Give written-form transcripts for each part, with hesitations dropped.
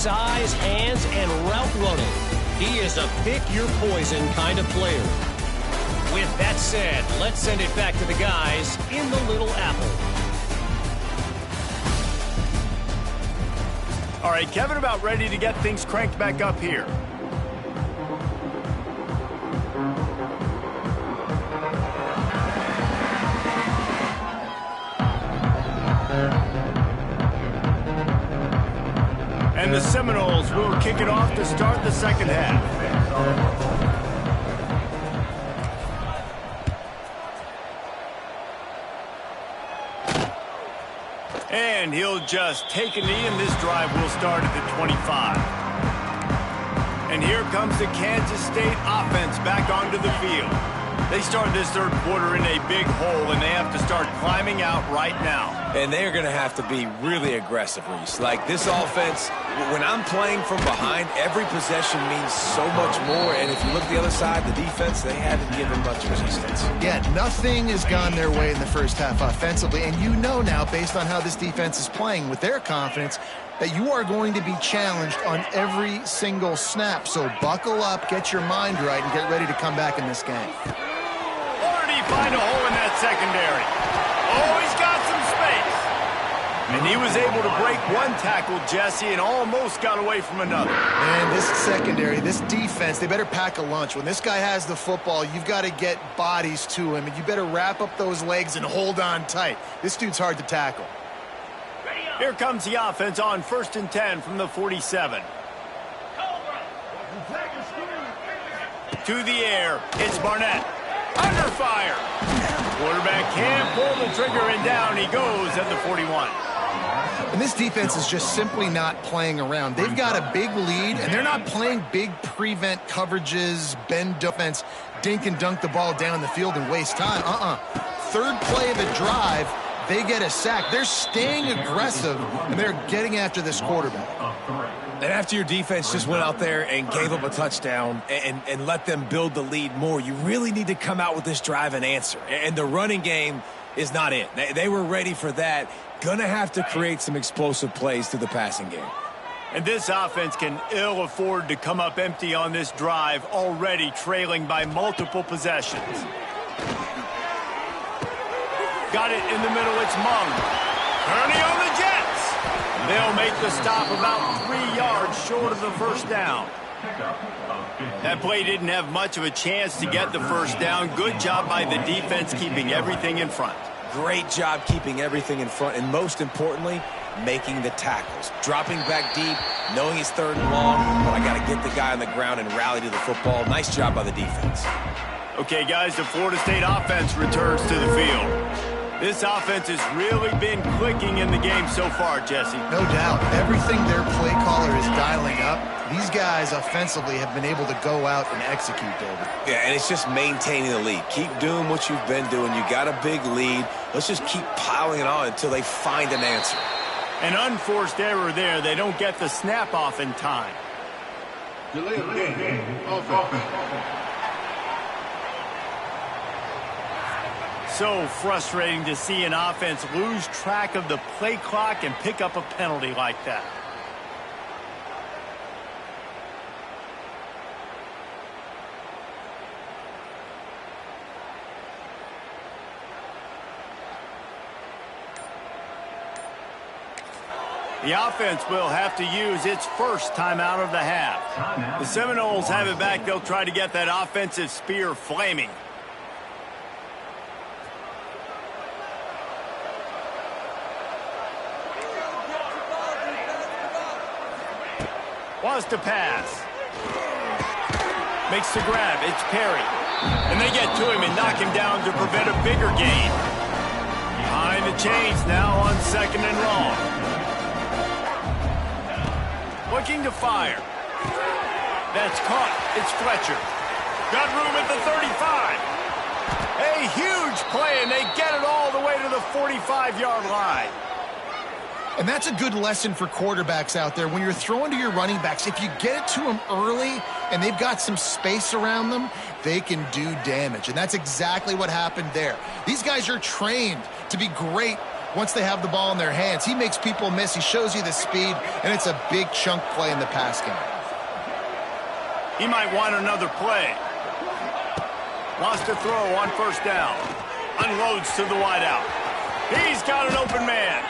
size, hands, and route running. He is a pick-your-poison kind of player. With that said, let's send it back to the guys in the Little Apple. All right, Kevin, about ready to get things cranked back up here. And the Seminoles will kick it off to start the second half. And he'll just take a knee, and this drive will start at the 25. And here comes the Kansas State offense back onto the field. They start this third quarter in a big hole, and they have to start climbing out right now. And they're going to have to be really aggressive, Reese. Like this offense, when I'm playing from behind, every possession means so much more. And if you look at the other side, the defense, they haven't given much resistance. Yeah, nothing has gone their way in the first half offensively. And you know now, based on how this defense is playing with their confidence, that you are going to be challenged on every single snap. So buckle up, get your mind right, and get ready to come back in this game. Or did he find a hole in that secondary? Oh, he's got some space. And he was able to break one tackle, Jesse, and almost got away from another. And this secondary, this defense, they better pack a lunch. When this guy has the football, you've got to get bodies to him, and you better wrap up those legs and hold on tight. This dude's hard to tackle. Here comes the offense on 1st and 10 from the 47. To the air, it's Barnett. Under fire. Quarterback can't pull the trigger, and down he goes at the 41. And this defense is just simply not playing around. They've got a big lead, and they're not playing big prevent coverages, bend defense, dink and dunk the ball down the field and waste time. Third play of the drive, they get a sack. They're staying aggressive, and they're getting after this quarterback. And after your defense just went out there and gave up a touchdown and let them build the lead more, you really need to come out with this drive and answer. And the running game is not it. They were ready for that. Gonna have to create some explosive plays through the passing game. And this offense can ill afford to come up empty on this drive, already trailing by multiple possessions. Got it in the middle, it's Mung. Kearney on the Jets. They'll make the stop about 3 yards short of the first down. That play didn't have much of a chance to get the first down. Good job by the defense keeping everything in front. Great job keeping everything in front, and most importantly, making the tackles. Dropping back deep, knowing he's 3rd and long, but I got to get the guy on the ground and rally to the football. Nice job by the defense. Okay, guys, the Florida State offense returns to the field. This offense has really been clicking in the game so far, Jesse. No doubt. Everything their play caller is dialing up, these guys offensively have been able to go out and execute, David. Yeah, and it's just maintaining the lead. Keep doing what you've been doing. You got a big lead. Let's just keep piling it on until they find an answer. An unforced error there. They don't get the snap off in time. Delay of game. Offense. So frustrating to see an offense lose track of the play clock and pick up a penalty like that. The offense will have to use its first timeout of the half. The Seminoles have it back. They'll try to get that offensive spear flaming. Wants to pass. Makes the grab. It's Perry. And they get to him and knock him down to prevent a bigger gain. Behind the chains now on 2nd and long. Looking to fire. That's caught. It's Fletcher. Got room at the 35. A huge play, and they get it all the way to the 45-yard line. And that's a good lesson for quarterbacks out there. When you're throwing to your running backs, if you get it to them early and they've got some space around them, they can do damage. And that's exactly what happened there. These guys are trained to be great once they have the ball in their hands. He makes people miss. He shows you the speed, and it's a big chunk play in the pass game. He might want another play. Wants to throw on first down. Unloads to the wideout. He's got an open man.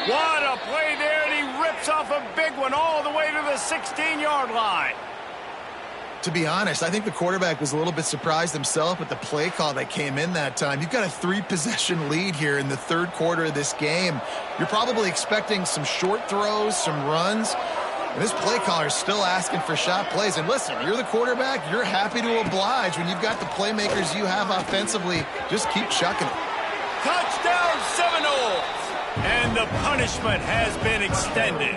What a play there, and he rips off a big one all the way to the 16-yard line. To be honest, I think the quarterback was a little bit surprised himself with the play call that came in that time. You've got a 3-possession lead here in the third quarter of this game. You're probably expecting some short throws, some runs. And this play caller is still asking for shot plays. And listen, you're the quarterback. You're happy to oblige when you've got the playmakers you have offensively. Just keep chucking it. Touchdown Seminoles! And the punishment has been extended.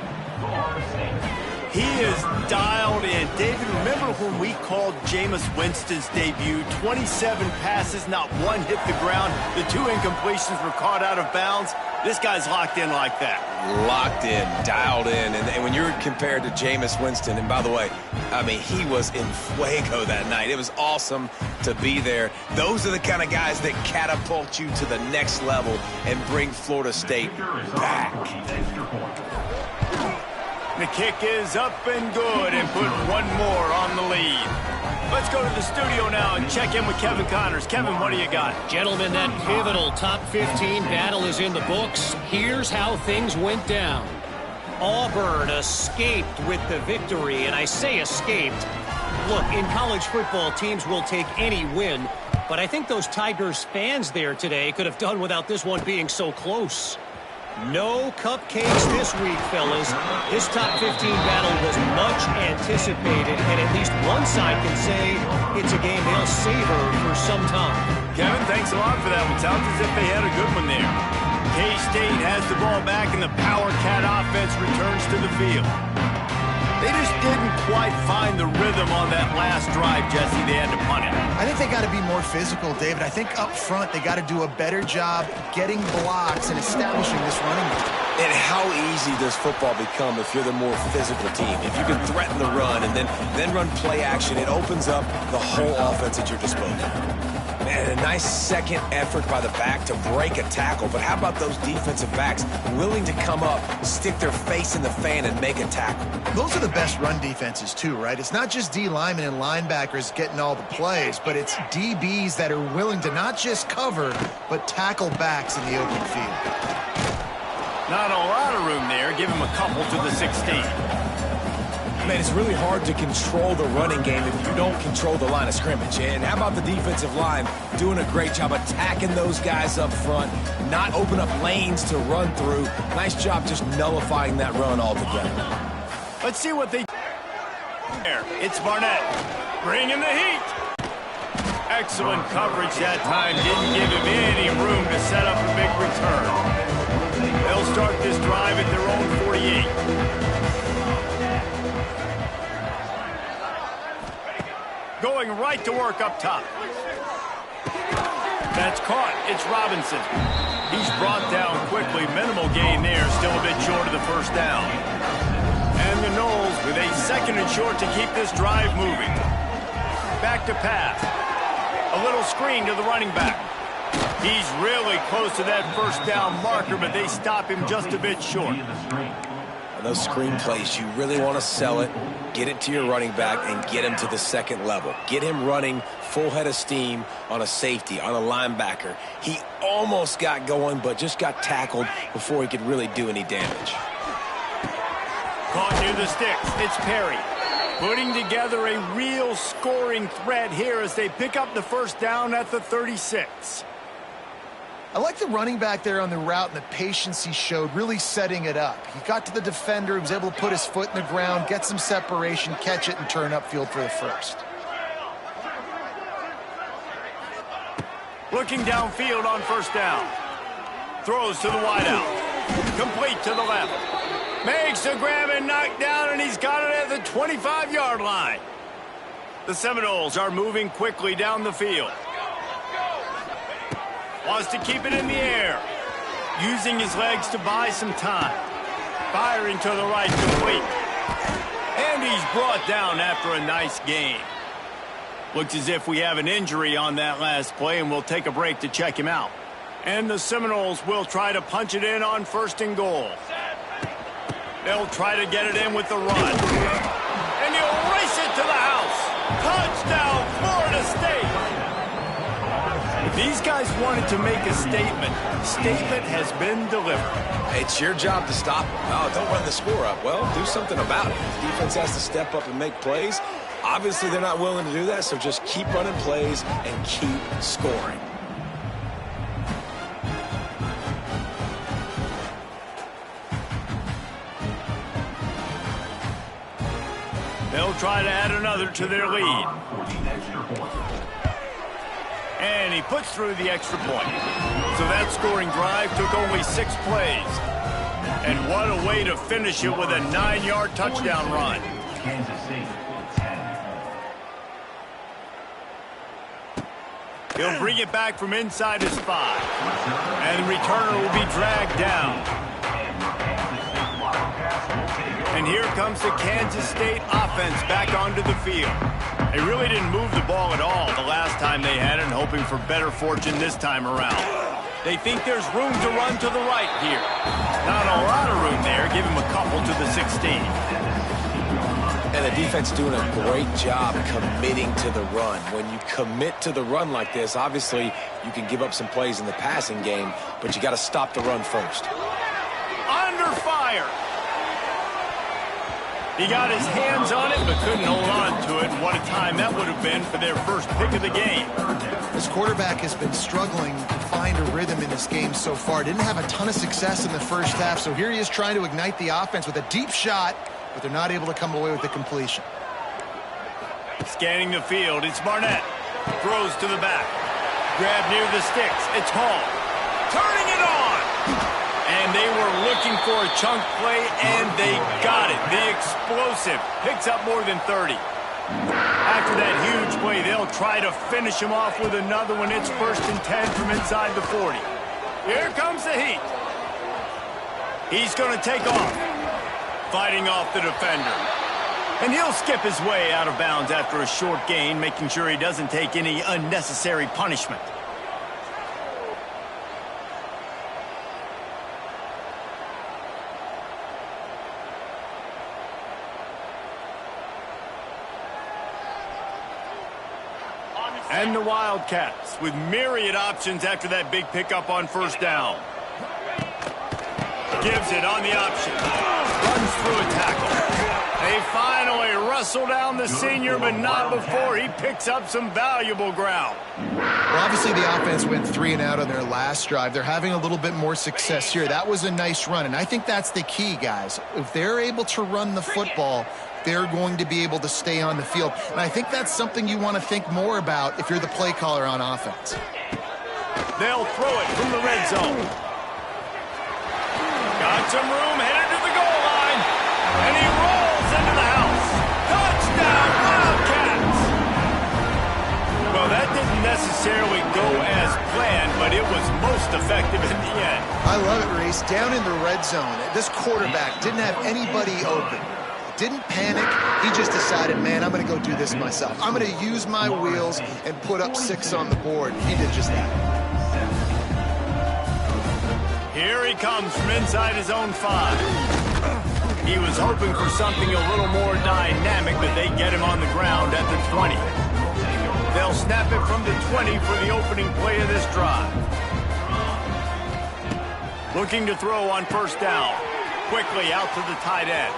He is dialed in. David, remember when we called Jameis Winston's debut? 27 passes, not one hit the ground. The 2 incompletions were caught out of bounds. This guy's locked in like that. Locked in, dialed in. And when you're compared to Jameis Winston, and by the way, I mean, he was in fuego that night. It was awesome to be there. Those are the kind of guys that catapult you to the next level and bring Florida State back. The kick is up and good and put one more on the lead. Let's go to the studio now and check in with Kevin Connors. Kevin, what do you got? Gentlemen, that pivotal top 15 battle is in the books. Here's how things went down. Auburn escaped with the victory, and I say escaped. Look, in college football, teams will take any win, but I think those Tigers fans there today could have done without this one being so close. No cupcakes this week, fellas. This top 15 battle was much anticipated, and at least one side can say it's a game they'll savor for some time. Kevin, thanks a lot for that one. Sounds as if they had a good one there. K-State has the ball back, and the Power Cat offense returns to the field. They just didn't quite find the rhythm on that last drive, Jesse. They had to punt it. I think they got to be more physical, David. I think up front they got to do a better job getting blocks and establishing this running game. And how easy does football become if you're the more physical team? If you can threaten the run and then run play action, it opens up the whole offense at your disposal. Man, a nice second effort by the back to break a tackle. But how about those defensive backs willing to come up, stick their face in the fan, and make a tackle? Those are the best run defenses, too, right? It's not just D linemen and linebackers getting all the plays, but it's DBs that are willing to not just cover, but tackle backs in the open field. Not a lot of room there. Give him a couple to the 16. Man, it's really hard to control the running game if you don't control the line of scrimmage. And how about the defensive line doing a great job attacking those guys up front, not open up lanes to run through. Nice job just nullifying that run altogether. Let's see what they do there. It's Barnett bringing the heat. Excellent coverage that time. Didn't give him any room to set up a big return. They'll start this drive at their own 48. Going right to work up top. That's caught. It's Robinson. He's brought down quickly. Minimal gain there. Still a bit short of the first down. And the Noles with a second and short to keep this drive moving. Back to pass. A little screen to the running back. He's really close to that first down marker, but they stop him just a bit short. On those screen plays, you really want to sell it, get it to your running back, and get him to the second level. Get him running full head of steam on a safety, on a linebacker. He almost got going, but just got tackled before he could really do any damage. Caught near the sticks. It's Perry. Putting together a real scoring threat here as they pick up the first down at the 36. I like the running back there on the route and the patience he showed, really setting it up. He got to the defender, he was able to put his foot in the ground, get some separation, catch it, and turn upfield for the first. Looking downfield on first down. Throws to the wideout. Complete to the left. Makes the grab and knock down, and he's got it at the 25-yard line. The Seminoles are moving quickly down the field. Wants to keep it in the air. Using his legs to buy some time. Firing to the right, complete. And he's brought down after a nice gain. Looks as if we have an injury on that last play, and we'll take a break to check him out. And the Seminoles will try to punch it in on 1st and goal. They'll try to get it in with the run. And he'll race it to the house. Touchdown, Florida State. These guys wanted to make a statement. Statement has been delivered. It's your job to stop them. Oh, don't run the score up. Well, do something about it. The defense has to step up and make plays. Obviously, they're not willing to do that, so just keep running plays and keep scoring. They'll try to add another to their lead. And he puts through the extra point. So that scoring drive took only 6 plays. And what a way to finish it with a 9-yard touchdown run. He'll bring it back from inside his 5. And the returner will be dragged down. And here comes the Kansas State offense back onto the field. They really didn't move the ball at all the last time they had it, hoping for better fortune this time around. They think there's room to run to the right here. Not a lot of room there. Give him a couple to the 16. And the defense doing a great job committing to the run. When you commit to the run like this, obviously you can give up some plays in the passing game, but you got to stop the run first. Under fire. He got his hands on it, but couldn't hold on to it. And what a time that would have been for their first pick of the game. This quarterback has been struggling to find a rhythm in this game so far. Didn't have a ton of success in the first half, so here he is trying to ignite the offense with a deep shot, but they're not able to come away with the completion. Scanning the field, it's Barnett. Throws to the back. Grab near the sticks. It's Hall. Turning it on. And they were looking for a chunk play, and they got it. The explosive picks up more than 30. After that huge play, they'll try to finish him off with another one. It's 1st and 10 from inside the 40. Here comes the heat. He's going to take off. Fighting off the defender. And he'll skip his way out of bounds after a short gain, making sure he doesn't take any unnecessary punishment. And the Wildcats with myriad options after that big pickup on 1st down. Gives it on the option. Runs through a tackle. They finally wrestle down the senior, but not before he picks up some valuable ground. Well, obviously the offense went 3 and out on their last drive. They're having a little bit more success here. That was a nice run, and I think that's the key, guys. If they're able to run the football, they're going to be able to stay on the field. And I think that's something you want to think more about if you're the play caller on offense. They'll throw it from the red zone. Got some room, headed to the goal line. And he rolls into the house. Touchdown, Wildcats! Well, that didn't necessarily go as planned, but it was most effective in the end. I love it, Reese. Down in the red zone, this quarterback didn't have anybody open. Didn't panic. He just decided, man, I'm going to go do this myself. I'm going to use my wheels and put up 6 on the board. He did just that. Here he comes from inside his own 5. He was hoping for something a little more dynamic, but they get him on the ground at the 20. They'll snap it from the 20 for the opening play of this drive. Looking to throw on 1st down. Quickly out to the tight end.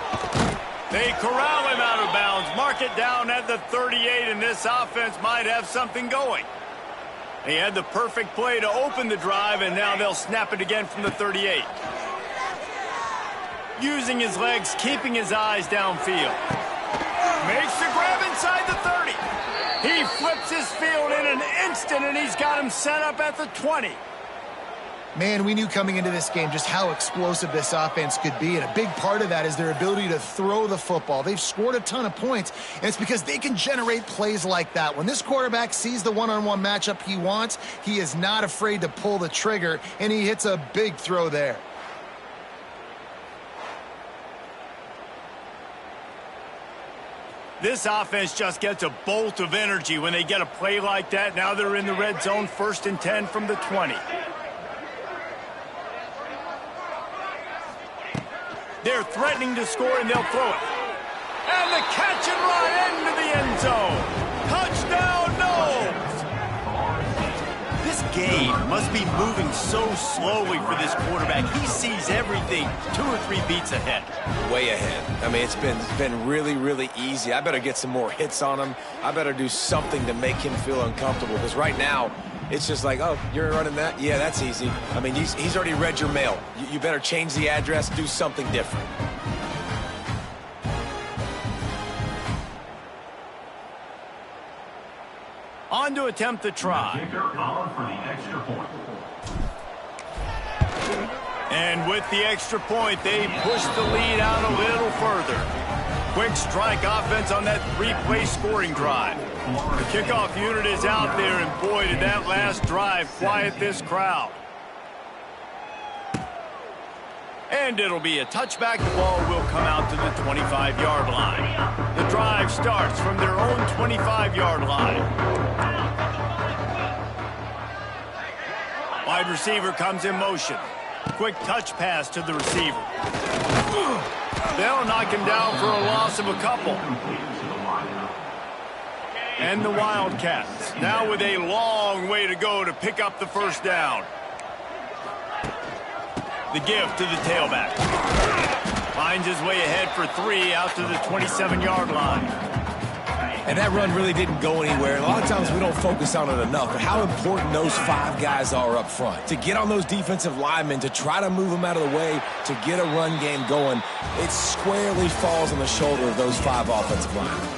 They corral him out of bounds, mark it down at the 38, and this offense might have something going. He had the perfect play to open the drive, and now they'll snap it again from the 38. Using his legs, keeping his eyes downfield. Makes the grab inside the 30. He flips his field in an instant, and he's got him set up at the 20. Man, we knew coming into this game just how explosive this offense could be, and a big part of that is their ability to throw the football. They've scored a ton of points, and it's because they can generate plays like that. When this quarterback sees the one-on-one matchup he wants, he is not afraid to pull the trigger, and he hits a big throw there. This offense just gets a bolt of energy when they get a play like that. Now they're in the red zone, 1st and 10 from the 20. They're threatening to score, and they'll throw it. And the catch and run into the end zone. Touchdown, Noles! This game must be moving so slowly for this quarterback. He sees everything 2 or 3 beats ahead. Way ahead. I mean, it's been really, really easy. I better get some more hits on him. I better do something to make him feel uncomfortable, because right now, it's just like, oh, you're running that? Yeah, that's easy. I mean, he's already read your mail. You better change the address, do something different. On to attempt the try. And with the extra point, they push the lead out a little further. Quick strike offense on that 3-play scoring drive. The kickoff unit is out there, and boy, did that last drive quiet this crowd. And it'll be a touchback. The ball will come out to the 25-yard line. The drive starts from their own 25-yard line. Wide receiver comes in motion. Quick touch pass to the receiver. They'll knock him down for a loss of a couple. And the Wildcats now with a long way to go to pick up the first down. The give to the tailback. Finds his way ahead for 3 out to the 27-yard line. And that run really didn't go anywhere. And a lot of times we don't focus on it enough, but how important those 5 guys are up front. To get on those defensive linemen, to try to move them out of the way, to get a run game going, it squarely falls on the shoulder of those 5 offensive linemen.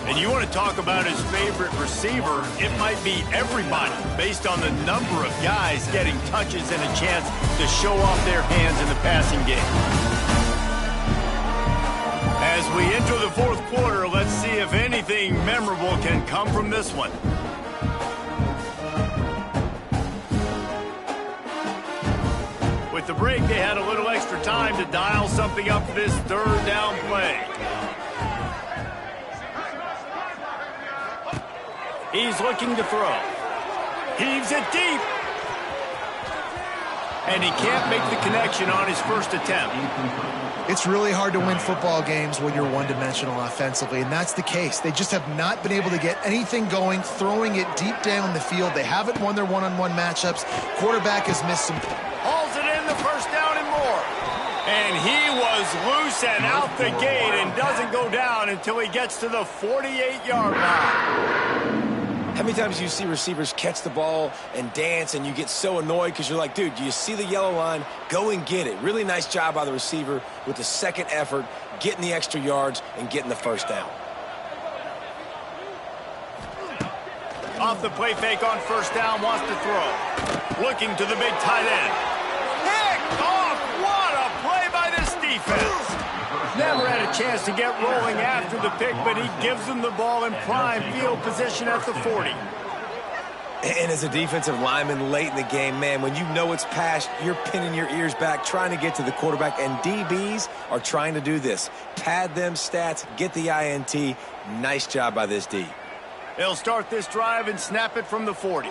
And you want to talk about his favorite receiver, it might be everybody, based on the number of guys getting touches and a chance to show off their hands in the passing game. As we enter the 4th quarter, let's see if anything memorable can come from this one. With the break, they had a little extra time to dial something up for this 3rd down play. He's looking to throw. Heaves it deep. And he can't make the connection on his first attempt. It's really hard to win football games when you're one-dimensional offensively, and that's the case. They just have not been able to get anything going, throwing it deep down the field. They haven't won their one-on-one matchups. Quarterback has missed some. Hauls it in, the first down and more. And he was loose and out the gate and doesn't go down until he gets to the 48-yard line. How many times do you see receivers catch the ball and dance and you get so annoyed because you're like, dude, do you see the yellow line? Go and get it. Really nice job by the receiver with the second effort, getting the extra yards and getting the first down. Off the play fake on first down, wants to throw. Looking to the big tight end. Picked off! What a play by this defense! Never had a chance to get rolling after the pick, but he gives them the ball in prime field position at the 40. And as a defensive lineman late in the game, man, when you know it's past, you're pinning your ears back, trying to get to the quarterback, and DBs are trying to do this. Pad them stats, get the INT. Nice job by this D. They'll start this drive and snap it from the 40.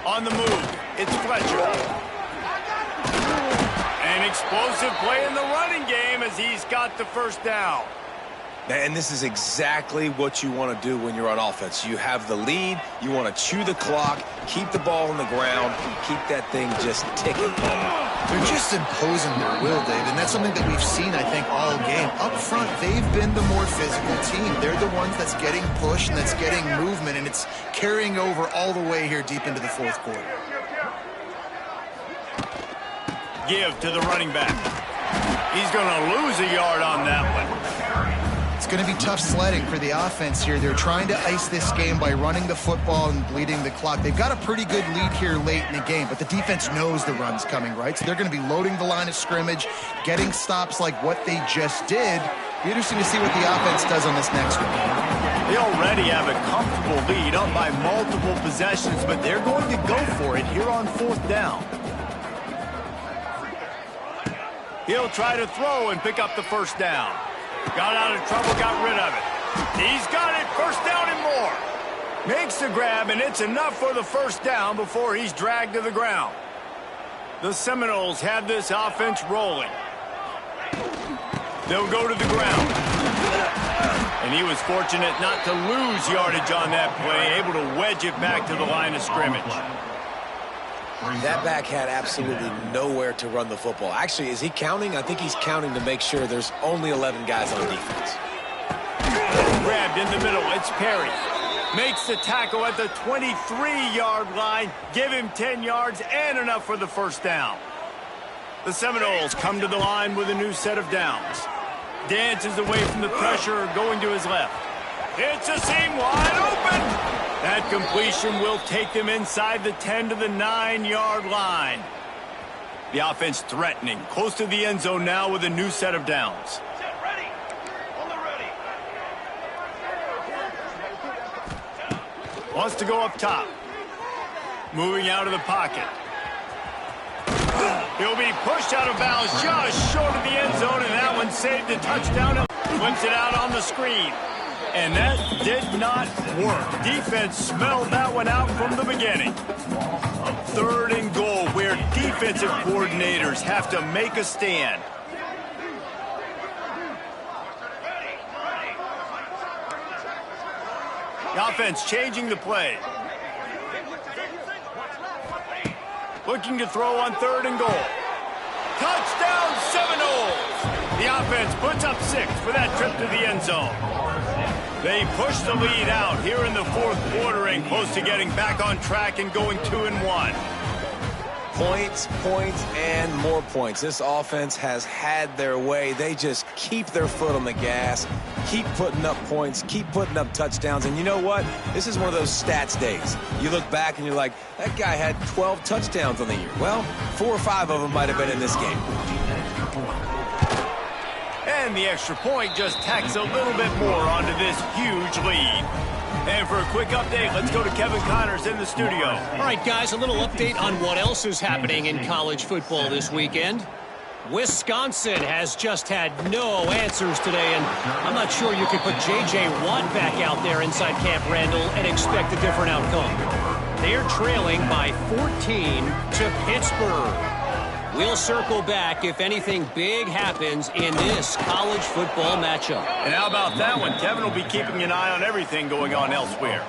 On the move, it's Fletcher. An explosive play in the running game as he's got the first down. And this is exactly what you want to do when you're on offense. You have the lead, you want to chew the clock, keep the ball on the ground, keep that thing just ticking. They're just imposing their will, Dave, and that's something that we've seen, I think, all game. Up front, they've been the more physical team. They're the ones that's getting pushed and that's getting movement, and it's carrying over all the way here deep into the 4th quarter. Give to the running back. He's going to lose a yard on that one. It's going to be tough sledding for the offense here. They're trying to ice this game by running the football and bleeding the clock. They've got a pretty good lead here late in the game, but the defense knows the run's coming, right? So they're going to be loading the line of scrimmage, getting stops like what they just did. Be interesting to see what the offense does on this next one. They already have a comfortable lead up by multiple possessions, but they're going to go for it here on 4th down. He'll try to throw and pick up the first down. Got out of trouble, got rid of it. He's got it, first down and more. Makes the grab, and it's enough for the first down before he's dragged to the ground. The Seminoles have this offense rolling. They'll go to the ground. And he was fortunate not to lose yardage on that play, able to wedge it back to the line of scrimmage. That back had absolutely nowhere to run the football. Actually, is he counting? I think he's counting to make sure there's only 11 guys on defense. Grabbed in the middle. It's Perry. Makes the tackle at the 23-yard line. Give him 10 yards and enough for the first down. The Seminoles come to the line with a new set of downs. Dances away from the pressure, going to his left. It's a seam wide open. That completion will take them inside the 10 to the 9-yard line. The offense threatening, close to the end zone now with a new set of downs. Wants to go up top. Moving out of the pocket. He'll be pushed out of bounds just short of the end zone, and that one saved a touchdown. Flips it out on the screen. And that did not work. Defense smelled that one out from the beginning. 3rd and goal, where defensive coordinators have to make a stand. The offense changing the play. Looking to throw on 3rd and goal. Touchdown Seminoles! The offense puts up 6 for that trip to the end zone. They push the lead out here in the 4th quarter and close to getting back on track and going 2-1. Points, points, and more points. This offense has had their way. They just keep their foot on the gas, keep putting up points, keep putting up touchdowns. And you know what? This is one of those stats days. You look back and you're like, that guy had 12 touchdowns on the year. Well, 4 or 5 of them might have been in this game. And the extra point just tacks a little bit more onto this huge lead. And for a quick update, let's go to Kevin Connors in the studio. All right, guys, a little update on what else is happening in college football this weekend. Wisconsin has just had no answers today, and I'm not sure you could put J.J. Watt back out there inside Camp Randall and expect a different outcome. They're trailing by 14 to Pittsburgh. We'll circle back if anything big happens in this college football matchup. And how about that one? Kevin will be keeping an eye on everything going on elsewhere.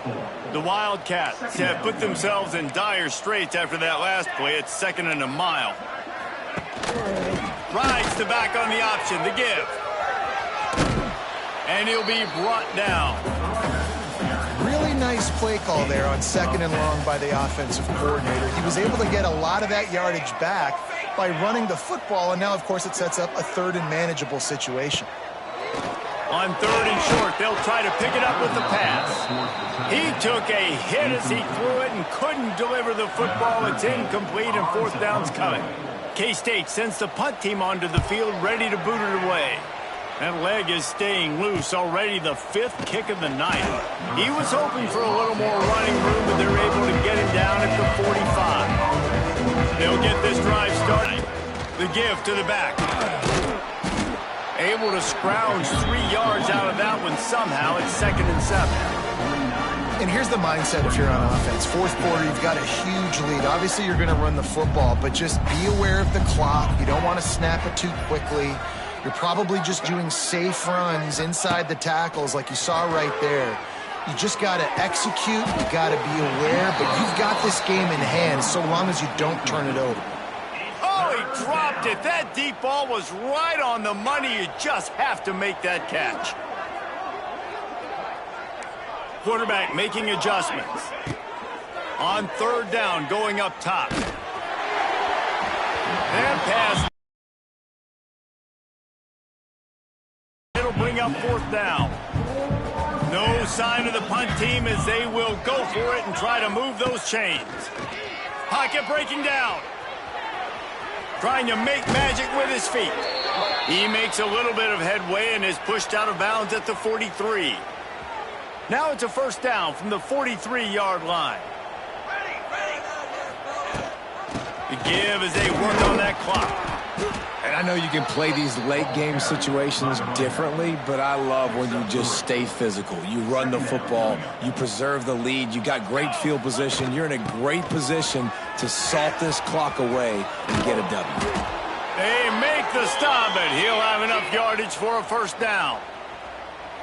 The Wildcats have put themselves in dire straits after that last play. It's 2nd and a mile. Rides the back on the option, the give. And he'll be brought down. Really nice play call there on 2nd and long by the offensive coordinator. He was able to get a lot of that yardage back by running the football, and now, of course, it sets up a 3rd and manageable situation. On 3rd and short, they'll try to pick it up with the pass. He took a hit as he threw it and couldn't deliver the football. It's incomplete, and 4th down's coming. K-State sends the punt team onto the field, ready to boot it away. That leg is staying loose, already the 5th kick of the night. He was hoping for a little more running room, but they're able to get him down at the 45. They'll get this drive started. The give to the back. Able to scrounge 3 yards out of that one somehow. It's 2nd and 7. And here's the mindset if you're on offense. 4th quarter, you've got a huge lead. Obviously, you're going to run the football, but just be aware of the clock. You don't want to snap it too quickly. You're probably just doing safe runs inside the tackles like you saw right there. You just got to execute. You got to be aware, but you've got this game in hand so long as you don't turn it over. Oh, he dropped it. That deep ball was right on the money. You just have to make that catch. Quarterback making adjustments. On 3rd down, going up top. And pass. It'll bring up 4th down. No sign of the punt team as they will go for it and try to move those chains. Pocket breaking down. Trying to make magic with his feet. He makes a little bit of headway and is pushed out of bounds at the 43. Now it's a 1st down from the 43-yard line. The give as they work on that clock. And I know you can play these late game situations differently, but I love when you just stay physical. You run the football, you preserve the lead, you got great field position, you're in a great position to salt this clock away and get a W. They make the stop, but he'll have enough yardage for a first down.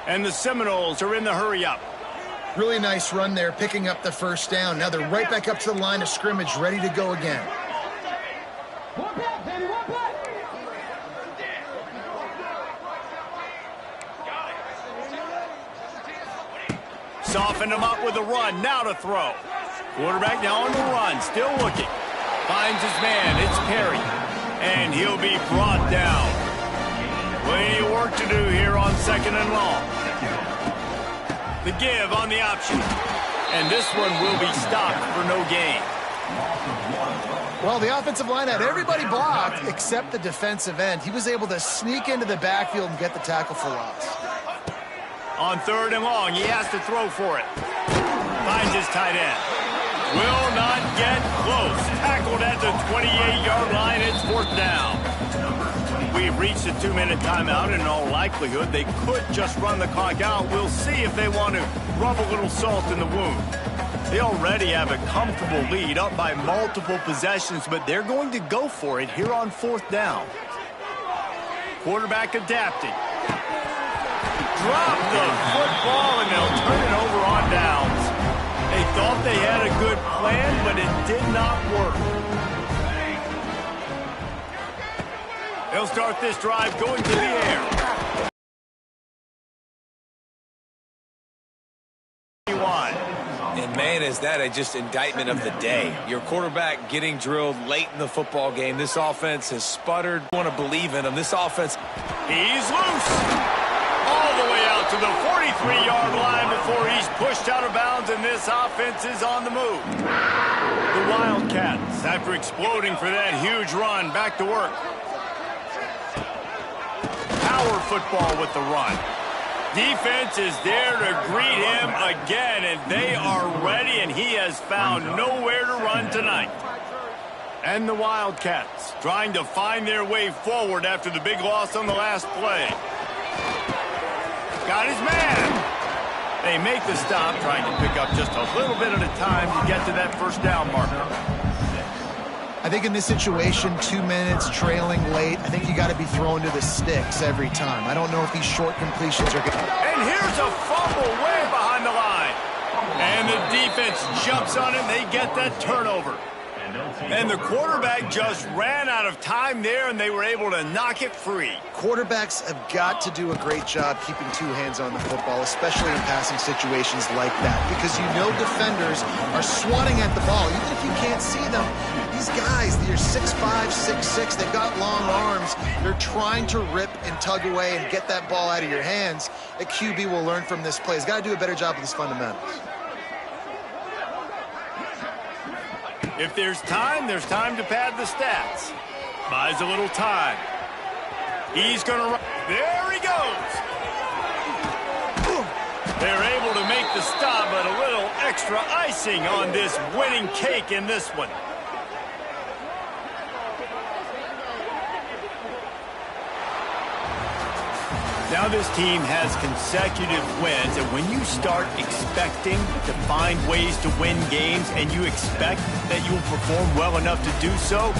And the Seminoles are in the hurry-up. Really nice run there, picking up the first down. Now they're right back up to the line of scrimmage, ready to go again. Softened him up with a run, now to throw. Quarterback now on the run, still looking. Finds his man, it's Perry. And he'll be brought down. Plenty of work to do here on 2nd and long. The give on the option. And this one will be stopped for no gain. Well, the offensive line had everybody blocked except the defensive end. He was able to sneak into the backfield and get the tackle for loss. On 3rd and long, he has to throw for it. Finds his tight end. Will not get close. Tackled at the 28-yard line. It's 4th down. We've reached a 2-minute timeout, and in all likelihood, they could just run the clock out. We'll see if they want to rub a little salt in the wound. They already have a comfortable lead, up by multiple possessions, but they're going to go for it here on 4th down. Quarterback adapting. Drop the football, and they'll turn it over on downs. They thought they had a good plan, but it did not work. They'll start this drive going to the air. And man, is that just indictment of the day. Your quarterback getting drilled late in the football game. This offense has sputtered. I want to believe in him. This offense. He's loose. All the way out to the 43-yard line before he's pushed out of bounds, and this offense is on the move. The Wildcats, after exploding for that huge run, back to work. Power football with the run. Defense is there to greet him again, and they are ready, and he has found nowhere to run tonight. And the Wildcats trying to find their way forward after the big loss on the last play. Got his man. They make the stop, trying to pick up just a little bit at a time to get to that first down marker. I think in this situation, 2 minutes, trailing late, I think you got to be thrown to the sticks every time. I don't know if these short completions are good. And here's a fumble way behind the line. And the defense jumps on it, and they get that turnover. And the quarterback just ran out of time there, and they were able to knock it free. Quarterbacks have got to do a great job keeping 2 hands on the football, especially in passing situations like that, because you know defenders are swatting at the ball. Even if you can't see them, these guys, they're 6'5", 6'6", they've got long arms. They're trying to rip and tug away and get that ball out of your hands. A QB will learn from this play. He's got to do a better job with his fundamentals. If there's time to pad the stats. Buys a little time. He's going to run. There he goes. They're able to make the stop, but a little extra icing on this winning cake in this one. Now this team has consecutive wins, and when you start expecting to find ways to win games and you expect that you'll perform well enough to do so,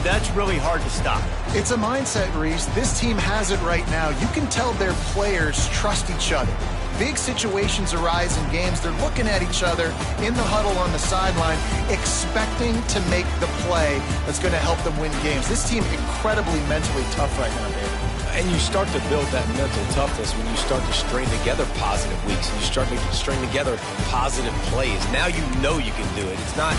that's really hard to stop. It's a mindset, Reese. This team has it right now. You can tell their players trust each other. Big situations arise in games. They're looking at each other in the huddle on the sideline, expecting to make the play that's going to help them win games. This team incredibly mentally tough right now, David. And you start to build that mental toughness when you start to string together positive weeks and you string together positive plays. Now you know you can do it. It's not